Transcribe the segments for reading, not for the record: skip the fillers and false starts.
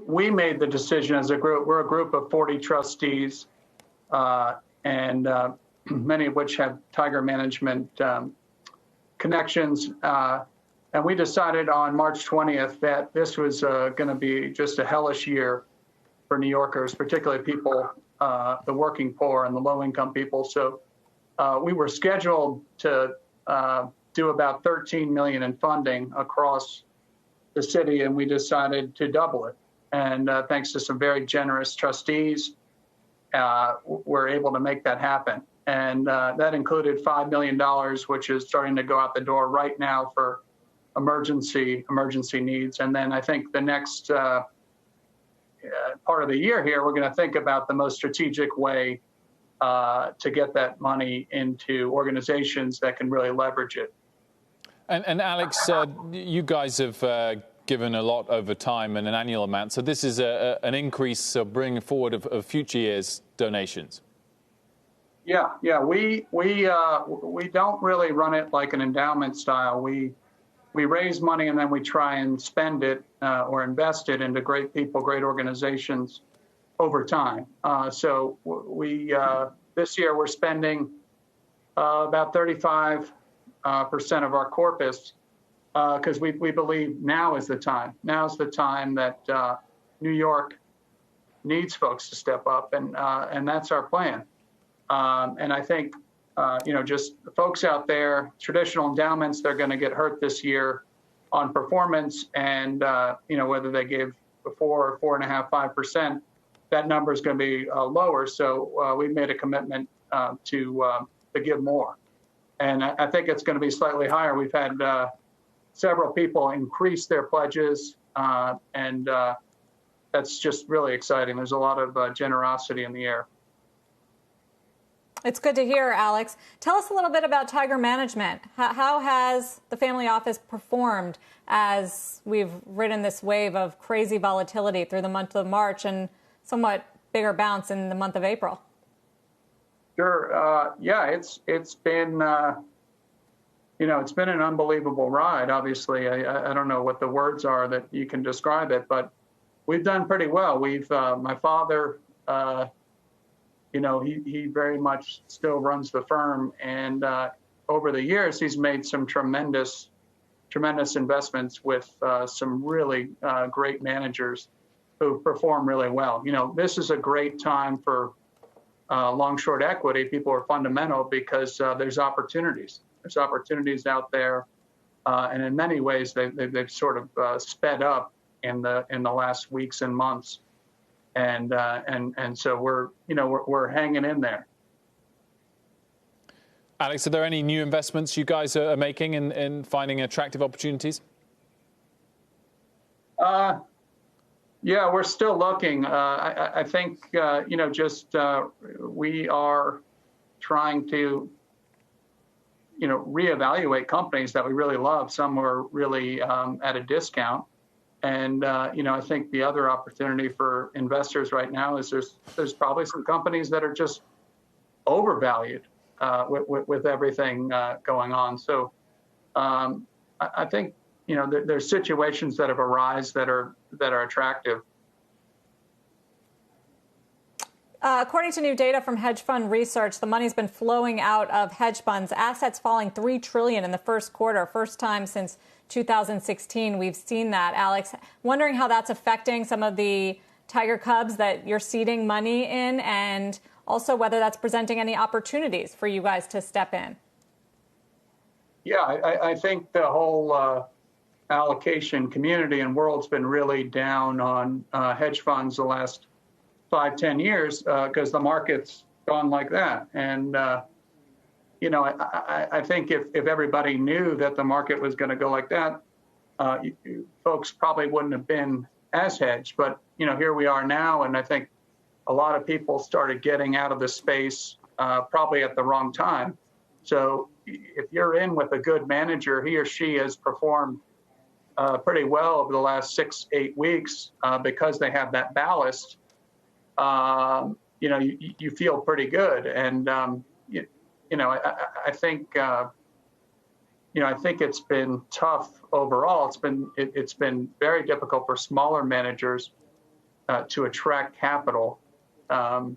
we made the decision as a group. We're a group of 40 trustees, and many of which have Tiger management connections. And we decided on March 20th that this was going to be just a hellish year for New Yorkers, particularly people, the working poor and the low-income people. So we were scheduled to do about $13 million in funding across the city, and we decided to double it. And thanks to some very generous trustees, we're able to make that happen. And that included $5 million, which is starting to go out the door right now for emergency needs. And then I think the next part of the year here, we're going to think about the most strategic way to get that money into organizations that can really leverage it. And Alex, you guys have given a lot over time and an annual amount. So this is an increase, bringing forward of future years' donations. Yeah. We don't really run it like an endowment style. We raise money and then we try and spend it or invest it into great people, great organizations over time. So we this year we're spending about 35% of our corpus because we believe now is the time. Now is the time that New York needs folks to step up, and that's our plan. And I think, just the folks out there, traditional endowments, they're going to get hurt this year on performance. And, whether they gave 4 or 4.5%, 5%, that number is going to be lower. So we've made a commitment to give more. And I think it's going to be slightly higher. We've had several people increase their pledges, and that's just really exciting. There's a lot of generosity in the air. It's good to hear, Alex. Tell us a little bit about Tiger Management. How has the family office performed as we've ridden this wave of crazy volatility through the month of March and somewhat bigger bounce in the month of April? Sure. It's been it's been an unbelievable ride. Obviously, I don't know what the words are that you can describe it, but we've done pretty well. We've my father. He very much still runs the firm, and over the years, he's made some tremendous investments with some really great managers who perform really well. This is a great time for long-short equity. People are fundamental because there's opportunities. There's opportunities out there, and in many ways, they've sort of sped up in the last weeks and months. And so we're hanging in there. Alex, are there any new investments you guys are making in finding attractive opportunities? Yeah, we're still looking. I think we are trying to reevaluate companies that we really love. Some were really at a discount. And, I think the other opportunity for investors right now is there's probably some companies that are just overvalued with everything going on. So I think, there's situations that have arisen that are attractive. According to new data from hedge fund research, the money's been flowing out of hedge funds, assets falling $3 trillion in the first quarter, first time since 2016 we've seen that. Alex, wondering how that's affecting some of the Tiger Cubs that you're seeding money in, and also whether that's presenting any opportunities for you guys to step in. Yeah, I think the whole allocation community and world's been really down on hedge funds the last 5-10 years because the market's gone like that. And I think if everybody knew that the market was going to go like that, folks probably wouldn't have been as hedged. But, here we are now, and I think a lot of people started getting out of the space probably at the wrong time. So if you're in with a good manager, he or she has performed pretty well over the last 6-8 weeks because they have that ballast. You feel pretty good. And, I think it's been tough overall. It's been very difficult for smaller managers to attract capital. But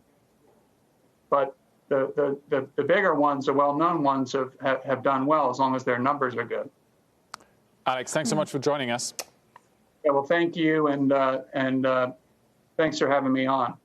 the bigger ones, the well-known ones, have done well as long as their numbers are good. Alex, thanks so much for joining us. Yeah, well, thank you, and thanks for having me on.